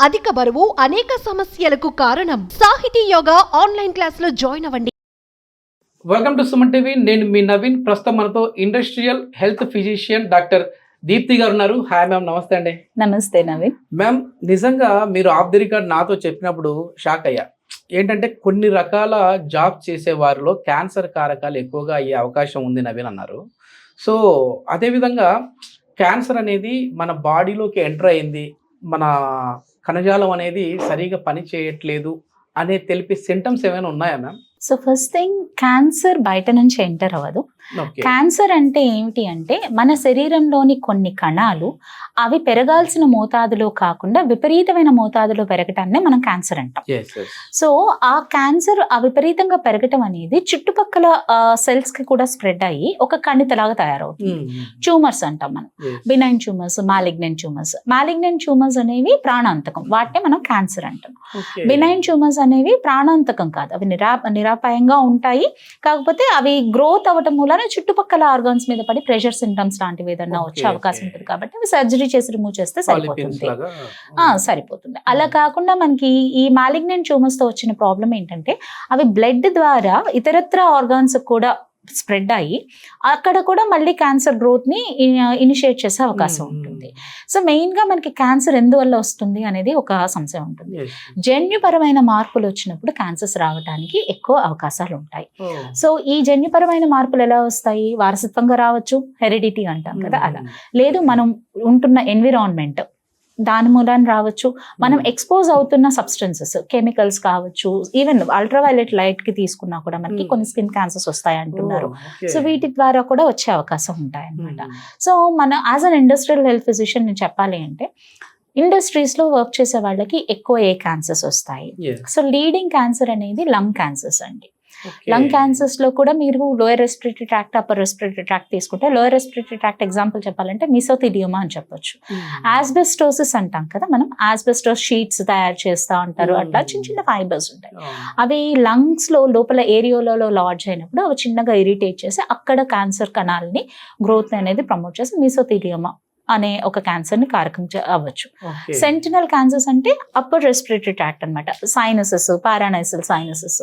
అధిక బరువు అనేక సమస్యలకు కారణం. సాహితీ యోగా ఆన్లైన్ క్లాసులో జాయిన్ అవ్వండి. Welcome to Suman TV. నేను మీ నవీన్. ప్రస్తుతం మనతో industrial health physician doctor Deepti garu ఉన్నారు. హాయ్ మ్యామ్, నమస్తే అండి. నమస్తే నవీన్. మ్యామ్, నిజంగా మీరు ఆఫ్ ది రికార్డ్ నాతో చెప్పినప్పుడు షాక్ అయ్యా. ఏంటంటే కొన్ని రకాల జాబ్ చేసే వారిలో క్యాన్సర్ కారకాలు ఎక్కువగా అయ్యే అవకాశం ఉంది నవీన్ అన్నారు. సో అదేవిధంగా క్యాన్సర్ అనేది మన బాడీలోకి ఎంటర్ అయింది, మన కణజాలం అనేది సరిగా పని చేయట్లేదు అనే తెలిపే సింటమ్స్ ఏమైనా ఉన్నాయా ma'am? So first thing, cancer బయట నుంచి ఎంటర్ అవ్వదు. క్యాన్సర్ అంటే ఏమిటి అంటే మన శరీరంలోని కొన్ని కణాలు అవి పెరగాల్సిన మోతాదులో కాకుండా విపరీతమైన మోతాదులో పెరగటాన్ని మనం క్యాన్సర్ అంటాం. సో ఆ క్యాన్సర్ విపరీతంగా పెరగటం అనేది చుట్టుపక్కల సెల్స్ కి కూడా స్ప్రెడ్ అయ్యి ఒక కణితలాగా తయారవుతుంది. ట్యూమర్స్ అంటాం మనం. Benign tumours, malignant tumours. Malignant tumours అనేవి ప్రాణాంతకం, వాటినే మనం క్యాన్సర్ అంటాం. బినైన్ ట్యూమర్స్ అనేవి ప్రాణాంతకం కాదు, అవి నిరాపాయంగా ఉంటాయి. కాకపోతే అవి గ్రోత్ అవ్వటం మూలన చుట్టుపక్కల ఆర్గాన్స్ మీద పడి ప్రెషర్ సింటమ్స్ లాంటివి ఏదన్నా వచ్చే అవకాశం ఉంటుంది. కాబట్టి అవి సర్జరీ చేసి రిమూవ్ చేస్తే సరిపోతుంది. అలా కాకుండా మనకి ఈ మాలిగ్నెంట్ ట్యూమర్స్ తో వచ్చిన ప్రాబ్లం ఏంటంటే అవి బ్లడ్ ద్వారా ఇతరత్ర ఆర్గాన్స్ కూడా స్ప్రెడ్ అయ్యి అక్కడ కూడా మళ్ళీ క్యాన్సర్ గ్రోత్ ని ఇనిషియేట్ చేసే అవకాశం ఉంటుంది. సో మెయిన్ గా మనకి క్యాన్సర్ ఎందువల్ల వస్తుంది అనేది ఒక సంశయం ఉంటుంది. జన్యుపరమైన మార్పులు వచ్చినప్పుడు క్యాన్సర్స్ రావడానికి ఎక్కువ అవకాశాలు ఉంటాయి. సో ఈ జన్యుపరమైన మార్పులు ఎలా వస్తాయి? వారసత్వంగా రావచ్చు, హెరిడిటీ అంటాం కదా అలా. లేదు మనం ఉంటున్న ఎన్విరాన్మెంట్ దాని మూలాన రావచ్చు. మనం ఎక్స్పోజ్ అవుతున్న సబ్స్టెన్సెస్, కెమికల్స్ కావచ్చు, ఈవెన్ అల్ట్రావైలెట్ లైట్ కి తీసుకున్నా కూడా మనకి కొన్ని స్కిన్ క్యాన్సర్స్ వస్తాయి అంటున్నారు. సో వీటి ద్వారా కూడా వచ్చే అవకాశం ఉంటాయి అన్నమాట. సో మన as an industrial health physician నేను చెప్పాలి అంటే ఇండస్ట్రీస్ లో వర్క్ చేసే వాళ్ళకి ఎక్కువ ఏ క్యాన్సర్స్ వస్తాయి. సో లీడింగ్ క్యాన్సర్ అనేది లంగ్ క్యాన్సర్స్ అండి. లంగ్ క్యాన్సర్స్ లో కూడా మీరు lower respiratory tract, upper respiratory tract తీసుకుంటే లోయర్ రెస్పిరేటరీ ట్రాక్ట్ ఎగ్జాంపుల్ చెప్పాలంటే మీసోథీలియోమా అని చెప్పొచ్చు. ఆస్బెస్టోసిస్ అంటాం కదా మనం, ఆస్బెస్టోస్ షీట్స్ తయారు చేస్తూ ఉంటారు. అట్లా చిన్న చిన్న ఫైబర్స్ ఉంటాయి. అవి లంగ్స్ లో లోపల ఏరియాలలో లాడ్జ్ అయినప్పుడు అవి చిన్నగా ఇరిటేట్ చేసి అక్కడ క్యాన్సర్ కణాలని గ్రోత్ అనేది ప్రమోట్ చేసి మీసోథీలియోమా అనే ఒక క్యాన్సర్ ని కారకం అవ్వచ్చు. సెంటినల్ క్యాన్సర్స్ అంటే అప్పర్ రెస్పిరేటరీ ట్రాక్ట్ అనమాట. సైనసెస్, పారానైసల్ సైనసెస్,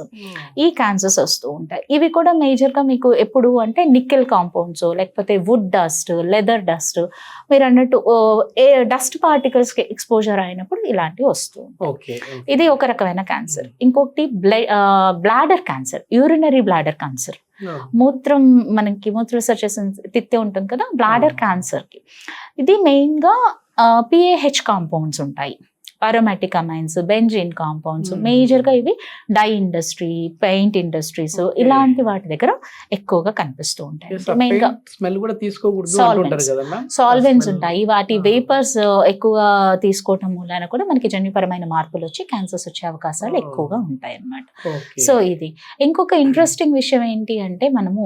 ఈ క్యాన్సర్స్ వస్తూ ఉంటాయి. ఇవి కూడా మేజర్ గా మీకు ఎప్పుడు అంటే నికెల్ కాంపౌండ్స్, లేకపోతే వుడ్ డస్ట్, లెదర్ డస్ట్, మీరు అన్నట్టు డస్ట్ పార్టికల్స్ కి ఎక్స్పోజర్ అయినప్పుడు ఇలాంటివి వస్తూ ఉంటాయి. ఇది ఒక రకమైన క్యాన్సర్. ఇంకొకటి bladder cancer, urinary bladder cancer. మనకి మూత్ర చేసిన తిత్తే ఉంటుంది కదా, బ్లాడర్ క్యాన్సర్ కి ఇది మెయిన్ గా PAH కాంపౌండ్స్ ఉంటాయి. Aromatic amines, benzene compounds. Major గా ఇవి డై ఇండస్ట్రీ, పెయింట్ ఇండస్ట్రీస్ ఇలాంటి వాటి దగ్గర ఎక్కువగా కనిపిస్తూ ఉంటాయి. మెయిన్ గా సాల్వెంట్స్ ఉంటాయి. వాటి వేపర్స్ ఎక్కువ తీసుకోవటం మూలాన కూడా మనకి జన్యుపరమైన మార్పులు వచ్చి క్యాన్సర్స్ వచ్చే అవకాశాలు ఎక్కువగా ఉంటాయి అన్నమాట. సో ఇది ఇంకొక ఇంట్రెస్టింగ్ విషయం ఏంటి అంటే మనము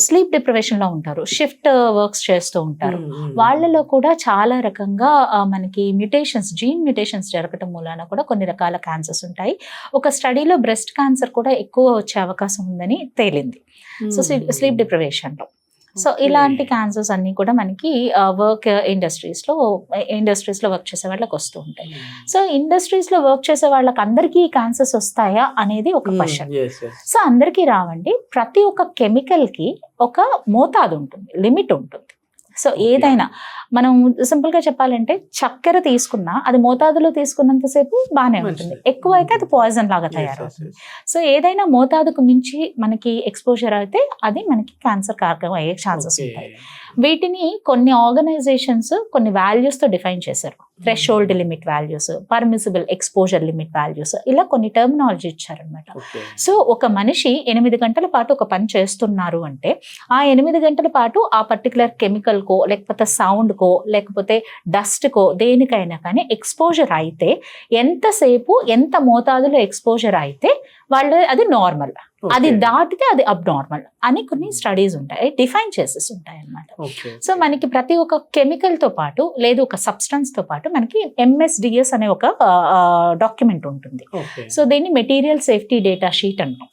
స్లీప్ డిప్రివేషన్ లో ఉంటారు, షిఫ్ట్ వర్క్స్ చేస్తూ ఉంటారు. వాళ్ళలో కూడా చాలా రకంగా మనకి జీన్ మ్యూటేషన్స్ జరగటం మూలాన కూడా కొన్ని రకాల క్యాన్సర్స్ ఉంటాయి. ఒక స్టడీలో బ్రెస్ట్ క్యాన్సర్ కూడా ఎక్కువ వచ్చే అవకాశం ఉందని తేలింది. సో స్లీప్ డిప్రివేషన్ లో. సో ఇలాంటి క్యాన్సర్స్ అన్ని కూడా మనకి వర్క్ ఇండస్ట్రీస్ లో వర్క్ చేసే వాళ్ళకి వస్తూ ఉంటాయి. సో ఇండస్ట్రీస్ లో వర్క్ చేసే వాళ్ళకి అందరికీ క్యాన్సర్స్ వస్తాయా అనేది ఒక క్వశ్చన్. సో అందరికీ రావండి. ప్రతి ఒక్క కెమికల్ కి ఒక మోతాదు ఉంటుంది, లిమిట్ ఉంటుంది. సో ఏదైనా మనం సింపుల్ గా చెప్పాలంటే చక్కెర తీసుకున్నా అది మోతాదులో తీసుకున్నంతసేపు బాగానే ఉంటుంది, ఎక్కువ అయితే అది పాయిజన్ లాగా తయారవుతుంది. సో ఏదైనా మోతాదుకు మించి మనకి ఎక్స్పోజర్ అయితే అది మనకి క్యాన్సర్ కారకం అయ్యే ఛాన్సెస్ ఉంటాయి. వీటిని కొన్ని ఆర్గనైజేషన్స్ కొన్ని వాల్యూస్ తో డిఫైన్ చేశారు. Threshold limit values, permissible exposure limit values, ఇలా కొన్ని టర్మినాలజీ ఇచ్చారనమాట. సో ఒక మనిషి 8 గంటల పాటు ఒక పని చేస్తున్నారు అంటే ఆ 8 గంటల పాటు ఆ పర్టికులర్ కెమికల్ కో, లేకపోతే సౌండ్ కో, లేకపోతే డస్ట్ కో, దేనికైనా కానీ ఎక్స్పోజర్ అయితే ఎంతసేపు ఎంత మోతాదులో ఎక్స్పోజర్ అయితే వాళ్ళు అది నార్మల్, అది దాటితే అది అబ్ నార్మల్ అని కొన్ని స్టడీస్ ఉంటాయి, డిఫైన్ చేసేసి ఉంటాయి అన్నమాట. సో మనకి ప్రతి ఒక్క కెమికల్ తో పాటు లేదు ఒక సబ్స్టెన్స్ తో పాటు మనకి MSDS అనే ఒక డాక్యుమెంట్ ఉంటుంది. సో దీన్ని మెటీరియల్ సేఫ్టీ డేటా షీట్ అంటాం.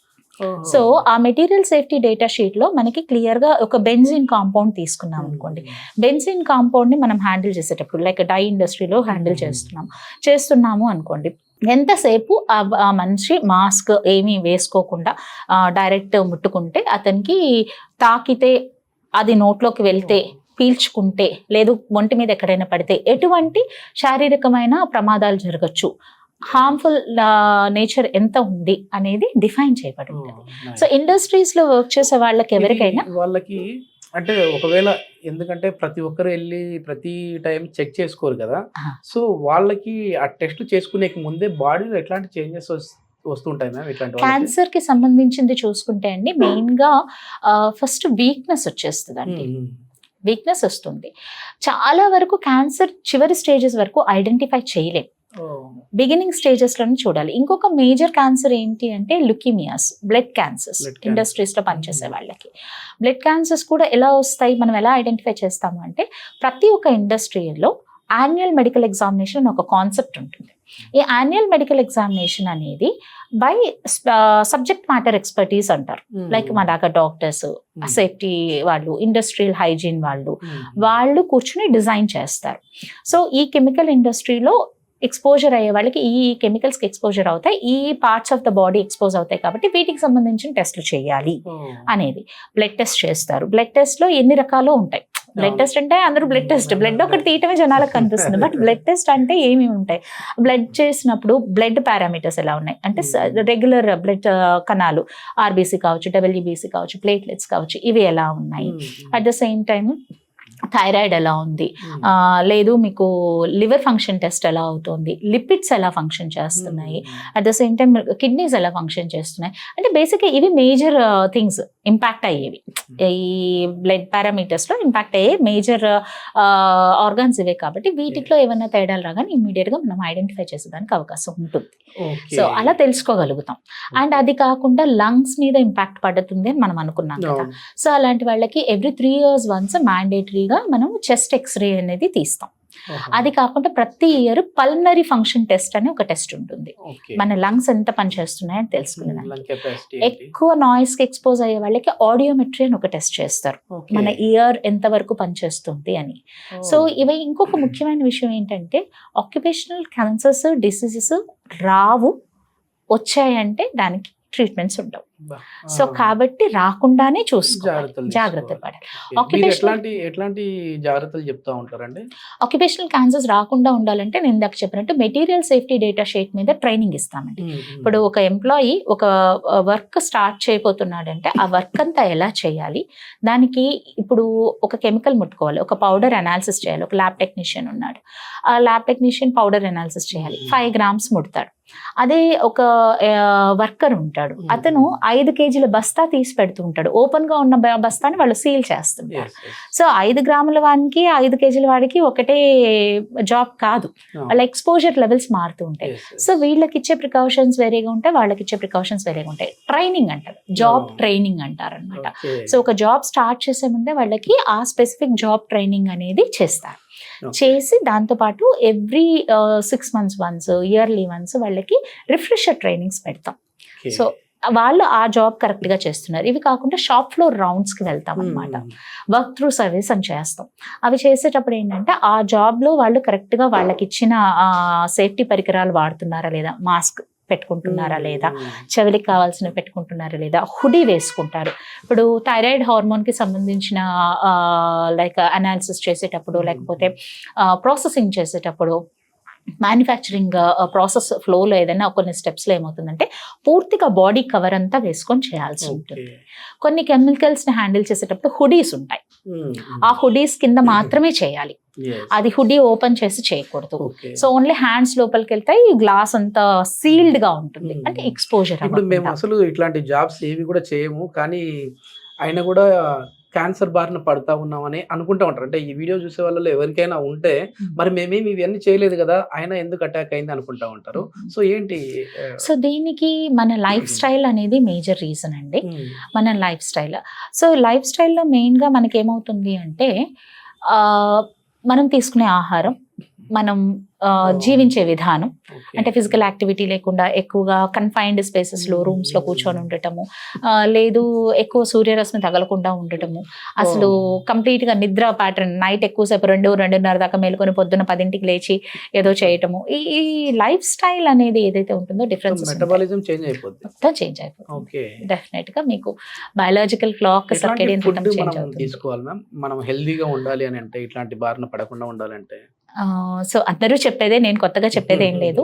సో ఆ మెటీరియల్ సేఫ్టీ డేటా షీట్ లో మనకి క్లియర్ గా ఒక బెంజిన్ కాంపౌండ్ తీసుకున్నాం అనుకోండి. బెంజిన్ కాంపౌండ్ ని మనం హ్యాండిల్ చేసేటప్పుడు లైక్ డై ఇండస్ట్రీలో హ్యాండిల్ చేస్తున్నాము అనుకోండి, ఎంతసేపు ఆ మనిషి మాస్క్ ఏమీ వేసుకోకుండా డైరెక్ట్ ముట్టుకుంటే, అతనికి తాకితే, అది నోట్లోకి వెళ్తే, పీల్చుకుంటే, లేదు ఒంటి మీద ఎక్కడైనా పడితే ఎటువంటి శారీరకమైన ప్రమాదాలు జరగచ్చు, హార్మ్ఫుల్ నేచర్ ఎంత ఉంది అనేది డిఫైన్ చేయబడి ఉంటుంది. సో ఇండస్ట్రీస్ లో వర్క్ చేసే వాళ్ళకి ఎవరికైనా వాళ్ళకి అంటే ఒకవేళ, ఎందుకంటే ప్రతి ఒక్కరు వెళ్ళి ప్రతి టైం చెక్ చేసుకోరు కదా, సో వాళ్ళకి ఆ టెస్ట్ చేసుకునే ముందే బాడీలో ఎట్లాంటి చేంజెస్ వస్తుంటాయి మ్యామ్ ఇట్లాంటి? క్యాన్సర్ కి సంబంధించింది చూసుకుంటే అండి, మెయిన్ గా ఫస్ట్ వీక్నెస్ వచ్చేస్తుంది అండి. వీక్నెస్ వస్తుంది. చాలా వరకు క్యాన్సర్ చివరి స్టేజెస్ వరకు ఐడెంటిఫై చేయలేం, బిగినింగ్ స్టేజెస్ లోనే చూడాలి. ఇంకొక మేజర్ క్యాన్సర్ ఏంటి అంటే లుకీమియాస్, బ్లడ్ క్యాన్సర్స్. ఇండస్ట్రీస్ లో పనిచేసే వాళ్ళకి బ్లడ్ క్యాన్సర్స్ కూడా ఎలా వస్తాయి, మనం ఎలా ఐడెంటిఫై చేస్తాము అంటే, ప్రతి ఒక్క ఇండస్ట్రీలో యాన్యువల్ మెడికల్ ఎగ్జామినేషన్ అని ఒక కాన్సెప్ట్ ఉంటుంది. ఈ యాన్యువల్ మెడికల్ ఎగ్జామినేషన్ అనేది బై సబ్జెక్ట్ మ్యాటర్ ఎక్స్పర్టీస్ అంటారు. లైక్ మా దాకా డాక్టర్స్, సేఫ్టీ వాళ్ళు, ఇండస్ట్రియల్ హైజీన్ వాళ్ళు కూర్చుని డిజైన్ చేస్తారు. సో ఈ కెమికల్ ఇండస్ట్రీలో ఎక్స్పోజర్ అయ్యే వాళ్ళకి ఈ కెమికల్స్కి ఎక్స్పోజర్ అవుతాయి, ఈ parts of the body expose అవుతాయి, కాబట్టి వీటికి సంబంధించిన టెస్ట్లు చేయాలి అనేది. బ్లడ్ టెస్ట్ చేస్తారు. బ్లడ్ టెస్ట్ లో ఎన్ని రకాలు ఉంటాయి. బ్లడ్ టెస్ట్ అంటే అందరూ బ్లడ్ టెస్ట్, బ్లడ్ ఒకటి తీయటమే జనాలకు కనిపిస్తుంది, బట్ బ్లడ్ టెస్ట్ అంటే ఏమి ఉంటాయి. బ్లడ్ చేసినప్పుడు బ్లడ్ పారామీటర్స్ ఎలా ఉన్నాయి అంటే, రెగ్యులర్ బ్లడ్ కణాలు, ఆర్బీసీ కావచ్చు, డబ్ల్యూబీసీ కావచ్చు, ప్లేట్లెట్స్ కావచ్చు, ఇవి ఎలా ఉన్నాయి. At the same time thyroid ఎలా ఉంది, లేదు మీకు లివర్ ఫంక్షన్ టెస్ట్ ఎలా అవుతుంది, లిపిడ్స్ ఎలా ఫంక్షన్ చేస్తున్నాయి, at the same time kidneys ఎలా ఫంక్షన్ చేస్తున్నాయి. అంటే బేసిక్గా ఇవి మేజర్ థింగ్స్ ఇంపాక్ట్ అయ్యేవి. ఈ బ్లడ్ పారామీటర్స్ లో ఇంపాక్ట్ అయ్యే మేజర్ ఆర్గాన్స్ ఇవే, కాబట్టి వీటిలో ఏమైనా తేడాలు రాగానే ఇమ్మీడియట్ గా మనం ఐడెంటిఫై చేసేదానికి అవకాశం ఉంటుంది. సో అలా తెలుసుకోగలుగుతాం. అండ్ అది కాకుండా లంగ్స్ మీద ఇంపాక్ట్ పడుతుంది అని మనం అనుకున్నాం కదా. సో అలాంటి వాళ్ళకి ఎవ్రీ 3 years వన్స్ మ్యాండేటరీగా మనం చెస్ట్ ఎక్స్రే అనేది తీస్తాం. అది కాకుండా ప్రతి ఇయర్ పల్మనరీ ఫంక్షన్ టెస్ట్ అని ఒక టెస్ట్ ఉంటుంది. మన లంగ్స్ ఎంత పనిచేస్తున్నాయని తెలుసుకునేదానికి. ఎక్కువ నాయిస్ కి ఎక్స్పోజ్ అయ్యే వాళ్ళకి ఆడియోమెట్రీ అని ఒక టెస్ట్ చేస్తారు, మన ఇయర్ ఎంత వరకు పనిచేస్తుంది అని. సో ఇవి ఇంకొక ముఖ్యమైన విషయం ఏంటంటే, ఆక్యుపేషనల్ క్యాన్సర్స్, డిసీజెస్ రావు, వచ్చాయంటే దానికి ట్రీట్మెంట్స్ ఉండవు. సో కాబట్టి రాకుండానే చూసుకోవాలి, జాగ్రత్త పడాలి. ఎట్లాంటి జాగ్రత్తలు చెప్తా ఉంటారండి? ఆక్యుపేషనల్ క్యాన్సర్స్ రాకుండా ఉండాలంటే నేను ఇందాక చెప్పినట్టు మెటీరియల్ సేఫ్టీ డేటా షీట్ మీద ట్రైనింగ్ ఇస్తామండి. ఇప్పుడు ఒక ఎంప్లాయీ ఒక వర్క్ స్టార్ట్ చేయబోతున్నాడంటే ఆ వర్క్ అంతా ఎలా చేయాలి, దానికి ఇప్పుడు ఒక కెమికల్ ముట్టుకోవాలి, ఒక పౌడర్ అనాలిసిస్ చేయాలి. ఒక ల్యాబ్ టెక్నీషియన్ ఉన్నాడు, ఆ ల్యాబ్ టెక్నీషియన్ పౌడర్ అనాలిసిస్ చేయాలి, 5 grams ముడతాడు. అదే ఒక వర్కర్ ఉంటాడు, అతను 5 kg బస్తా తీసి పెడుతూ ఉంటాడు. ఓపెన్ గా ఉన్న బస్తాని వాళ్ళు సీల్ చేస్తుంటారు. సో 5 grams వానికి 5 kg వాడికి ఒకటే జాబ్ కాదు, వాళ్ళ ఎక్స్పోజర్ లెవెల్స్ మారుతూ ఉంటాయి. సో వీళ్ళకి ఇచ్చే ప్రికాషన్స్ వేరేగా ఉంటాయి, వాళ్ళకి ఇచ్చే ప్రికాషన్స్ వేరేగా ఉంటాయి. ట్రైనింగ్ అంటారు, జాబ్ ట్రైనింగ్ అంటారు అనమాట. సో ఒక జాబ్ స్టార్ట్ చేసే ముందే వాళ్ళకి ఆ స్పెసిఫిక్ జాబ్ ట్రైనింగ్ అనేది చేస్తారు. చేసి దాంతోపాటు every 6 months once, yearly once వాళ్ళకి రిఫ్రెషర్ ట్రైనింగ్స్ పెడతాం. సో వాళ్ళు ఆ జాబ్ కరెక్ట్ గా చేస్తున్నారు. ఇవి కాకుండా షాప్ ఫ్లోర్ రౌండ్స్ కి వెళ్తాం అనమాట, వర్క్ త్రూ సర్వీస్ అని చేస్తాం. అవి చేసేటప్పుడు ఏంటంటే ఆ జాబ్ లో వాళ్ళు కరెక్ట్ గా వాళ్ళకి ఇచ్చిన సేఫ్టీ పరికరాలు వాడుతున్నారా లేదా, మాస్క్ పెట్టుకుంటున్నారా లేదా, చెవిలికి కావాల్సిన పెట్టుకుంటున్నారా లేదా, హుడీ వేసుకుంటారు. ఇప్పుడు థైరాయిడ్ హార్మోన్ కి సంబంధించిన లైక్ అనాలిసిస్ చేసేటప్పుడు, లేకపోతే ప్రాసెసింగ్ చేసేటప్పుడు, మ్యానుఫ్యాక్చరింగ్ ప్రాసెస్ ఫ్లోలో ఏదైనా కొన్ని స్టెప్స్లో ఏమవుతుందంటే పూర్తిగా బాడీ కవర్ అంతా వేసుకొని చేయాల్సి ఉంటుంది. కొన్ని కెమికల్స్ని హ్యాండిల్ చేసేటప్పుడు హుడీస్ ఉంటాయి, ఆ హుడీస్ కింద మాత్రమే చేయాలి, అది హుడీ ఓపెన్ చేసి చేయకూడదు. సో ఓన్లీ హ్యాండ్స్ లోపలికి వెళ్తాయి, గ్లాస్ అంతా సీల్డ్ గా ఉంటుంది, అంటే ఎక్స్పోజర్. ఇప్పుడు మేము అసలు ఇట్లాంటి జాబ్స్ ఏవి కూడా చేయము, కానీ అయినా కూడా క్యాన్సర్ బారిన పడతా ఉన్నామని అనుకుంటా ఉంటారు. అంటే ఈ వీడియో చూసే వాళ్ళలో ఎవరికైనా ఉంటే మరి మేమేమి ఇవన్నీ చేయలేదు కదా, ఆయన ఎందుకు అటాక్ అయింది అనుకుంటా ఉంటారు. సో ఏంటి? సో దీనికి మన లైఫ్ స్టైల్ అనేది మేజర్ రీజన్ అండి. మన లైఫ్ స్టైల్. సో లైఫ్ స్టైల్లో మెయిన్గా మనకి ఏమవుతుంది అంటే మనం తీసుకునే ఆహారం, మనం జీవించే విధానం, అంటే ఫిజికల్ యాక్టివిటీ లేకుండా ఎక్కువగా కన్ఫైన్డ్ స్పేసెస్లో రూమ్స్లో కూర్చొని ఉండటము, లేదు ఎక్కువ సూర్యరశ్మి తగలకుండా ఉండటము, అసలు కంప్లీట్గా నిద్ర ప్యాటర్న్, నైట్ ఎక్కువసేపు 2-2:30 దాకా మేలుకొని పొద్దున్న 10ంటికి లేచి ఏదో చేయటము, ఈ లైఫ్ స్టైల్ అనేది ఏదైతే ఉంటుందో డిఫరెన్సెస్ మెటబాలిజం చేంజ్ అయిపోద్ది, మొత్తం చేంజ్ అయిపోతుంది. డెఫినెట్ గా మీకు biological clock, circadian rhythm change అవుతుంది. తీసుకోవాలి మ్యామ్ మనం హెల్దీగా ఉండాలి అని అంటే, ఇట్లాంటి బారిన పడకుండా ఉండాలంటే? సో అందరూ చెప్పేదే, నేను కొత్తగా చెప్పేది ఏం లేదు.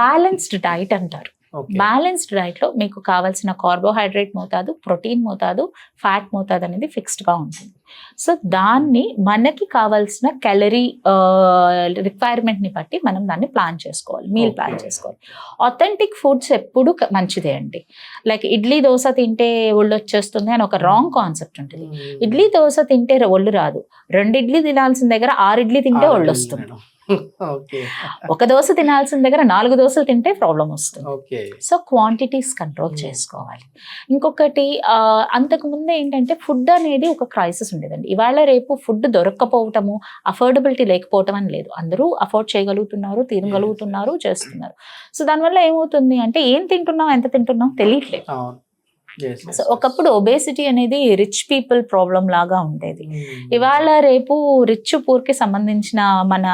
బ్యాలెన్స్డ్ డైట్ అంటారు. బ్యాలెన్స్డ్ డైట్ లో మీకు కావాల్సిన కార్బోహైడ్రేట్ మోతాదు, ప్రోటీన్ మోతాదు, ఫ్యాట్ మోతాదు అనేది ఫిక్స్డ్ గా ఉంటుంది. సో దాన్ని మనకి కావాల్సిన క్యాలరీ రిక్వైర్మెంట్ ని బట్టి మనం దాన్ని ప్లాన్ చేసుకోవాలి, మీల్ ప్లాన్ చేసుకోవాలి. ఆథెంటిక్ ఫుడ్స్ ఎప్పుడు మంచిదే అండి. లైక్ ఇడ్లీ దోశ తింటే ఒళ్ళు వచ్చేస్తుంది అని ఒక రాంగ్ కాన్సెప్ట్ ఉంటుంది. ఇడ్లీ దోశ తింటే ఒళ్ళు రాదు. 2 ఇడ్లీ తినాల్సిన దగ్గర 6 ఇడ్లీ తింటే ఒళ్ళు వస్తుంది. ఒక దోశ తినాల్సిన దగ్గర 4 దోశలు తింటే ప్రాబ్లం వస్తుంది. సో క్వాంటిటీస్ కంట్రోల్ చేసుకోవాలి. ఇంకొకటి అంతకుముందు ఏంటంటే ఫుడ్ అనేది ఒక క్రైసిస్ ఉండేదండి. ఇవాళ రేపు ఫుడ్ దొరక్కపోవటము, అఫోర్డబిలిటీ లేకపోవటం అని లేదు. అందరూ అఫోర్డ్ చేయగలుగుతున్నారు, తినగలుగుతున్నారు, చేస్తున్నారు. సో దానివల్ల ఏమవుతుంది అంటే ఏం తింటున్నాం, ఎంత తింటున్నాం తెలియట్లేదు. సో ఒకప్పుడు ఒబేసిటీ అనేది రిచ్ పీపుల్ ప్రాబ్లం లాగా ఉండేది. ఇవాళ రేపు రిచ్ పూర్ కి సంబంధించిన మన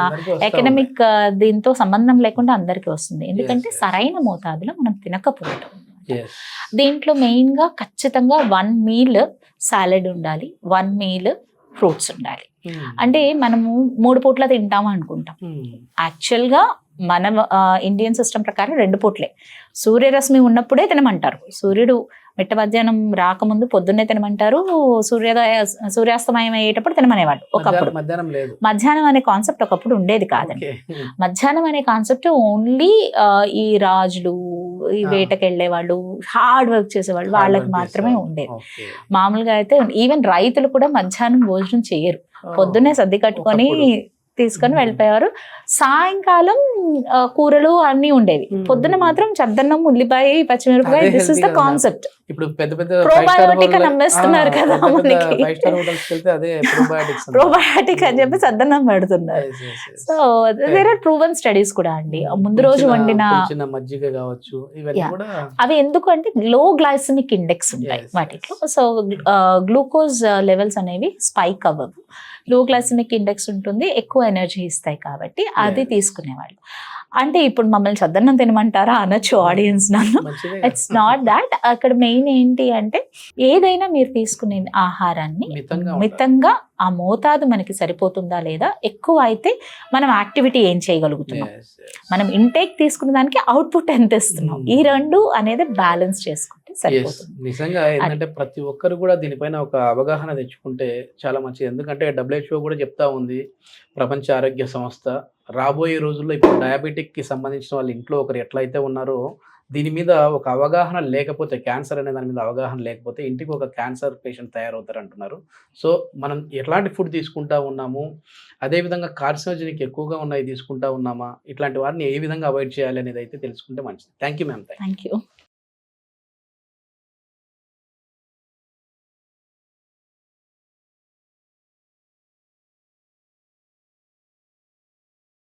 ఎకనామిక్ దీంతో సంబంధం లేకుండా అందరికీ వస్తుంది. ఎందుకంటే సరైన మోతాదులో మనం తినకపోవటం. దీంట్లో మెయిన్ గా ఖచ్చితంగా 1 మీల్ సాలెడ్ ఉండాలి, 1 మీల్ ఫ్రూట్స్ ఉండాలి. అంటే మనము 3 పూట్ల తింటాము అనుకుంటాం. యాక్చువల్ గా మన ఇండియన్ సిస్టమ్ ప్రకారం 2 పూట్లే. సూర్యరశ్మి ఉన్నప్పుడే తినమంటారు. సూర్యుడు మిట్ట మధ్యాహ్నం రాకముందు పొద్దున్నే తినమంటారు. సూర్యాస్తమయం అయ్యేటప్పుడు తినమనేవాళ్ళు. ఒకప్పుడు మధ్యాహ్నం అనే కాన్సెప్ట్ ఒకప్పుడు ఉండేది కాదండి. మధ్యాహ్నం అనే కాన్సెప్ట్ ఓన్లీ ఈ రాజులు, ఈ వేటకెళ్లే వాళ్ళు, హార్డ్ వర్క్ చేసేవాళ్ళు, వాళ్ళకి మాత్రమే ఉండేది. మామూలుగా అయితే ఈవెన్ రైతులు కూడా మధ్యాహ్నం భోజనం చేయరు. పొద్దున్నే సర్ది కట్టుకొని తీసుకొని వెళ్ళిపోయారు. సాయంకాలం కూరలు అన్ని ఉండేవి. పొద్దున మాత్రం చద్దన్నం, ఉల్లిపాయ, పచ్చిమిరపకాయ. This is the concept. ఇప్పుడు పెద్ద పెద్ద ప్రోబయోటిక్ అని నమ్మేస్తున్నారు కదా మనకి. ప్రోబయోటిక్ అని చెప్పి చద్దన్నం పెడుతున్నారు. So there are proven studies కూడా అండి. ముందు రోజు వండిన మజ్జిగ కావచ్చు, అవి ఎందుకు అంటే లో గ్లైసెమిక్ ఇండెక్స్ ఉంటాయి వాటిలో. సో గ్లూకోజ్ లెవెల్స్ అనేవి స్పైక్ అవ్వవు. లో గ్లైసెమిక్ ఇండెక్స్ ఉంటుంది, ఎక్కువ ఎనర్జీ ఇస్తాయి కాబట్టి అది తీసుకునేవాళ్ళు. అంటే ఇప్పుడు మమ్మల్ని చద్దన్నం తినమంటారా అనొచ్చు ఆడియన్స్ నన్ను. It's not that. అక్కడ మెయిన్ ఏంటి అంటే ఏదైనా మీరు తీసుకునే ఆహారాన్ని మితంగా, ఆ మోతాదు మనకి సరిపోతుందా లేదా, ఎక్కువ అయితే మనం యాక్టివిటీ ఏం చేయగలుగుతున్నాం, మనం ఇంటేక్ తీసుకున్న దానికి అవుట్పుట్ ఎంత ఇస్తున్నాం, ఈ 2 అనేది బ్యాలెన్స్ చేసుకుంటే సరిపోతుంది. నిజంగా ఏంటంటే ప్రతి ఒక్కరు కూడా దీనిపైన ఒక అవగాహన తెచ్చుకుంటే చాలా మంచిది. ఎందుకంటే WHO కూడా చెప్తా ఉంది, ప్రపంచ ఆరోగ్య సంస్థ రాబోయే రోజుల్లో ఇప్పుడు డయాబెటిక్ కి సంబంధించిన వాళ్ళు ఇంట్లో ఒకరు ఎట్లయితే ఉన్నారో, దీని మీద ఒక అవగాహన లేకపోతే, క్యాన్సర్ అనే దాని మీద అవగాహన లేకపోతే ఇంటికి ఒక క్యాన్సర్ పేషెంట్ తయారవుతారు అంటున్నారు. సో మనం ఎట్లాంటి ఫుడ్ తీసుకుంటా ఉన్నాము, అదేవిధంగా కార్సినోజెనిక్ ఎక్కువగా ఉన్నాయి తీసుకుంటా ఉన్నామా, ఇట్లాంటి వారిని ఏ విధంగా అవాయిడ్ చేయాలి అనేది అయితే తెలుసుకుంటే మంచిది. Thank you ma'am. Thank you.